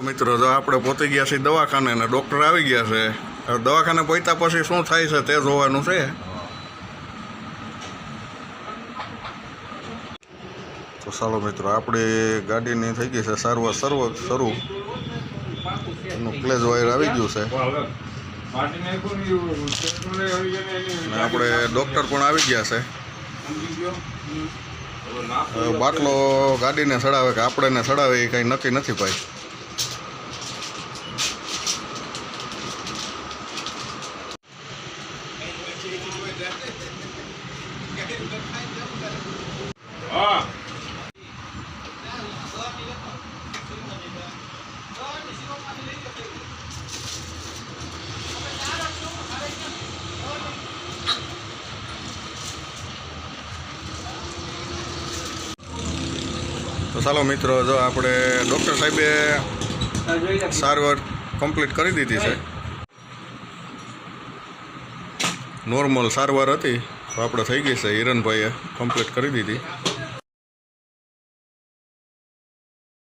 મિત્રો જો આપણે પહોંચી ગયા છીએ દવાખાને અને ડૉક્ટર આવી ગયા છે. હવે દવાખાને પહોંચ્યા પછી શું થાય છે તે જોવાનું છે. તો ચાલો મિત્રો, આપણી ગાડીની થઈ ગઈ છે સારવાર શરૂ. એનું ક્લેજ વાયર આવી ગયું છે અને આપણે ડૉક્ટર પણ આવી ગયા છે. બાટલો ગાડીને ચડાવે કે આપણને ચડાવે એ કંઈ નક્કી નથી ભાઈ. તો ચાલો મિત્રો, જો આપણે ડૉક્ટર સાહેબે સારવાર કમ્પ્લીટ કરી દીધી છે. નોર્મલ સારવાર હતી તો આપણે થઈ ગઈ છે. હિરણભાઈએ કમ્પ્લીટ કરી દીધી.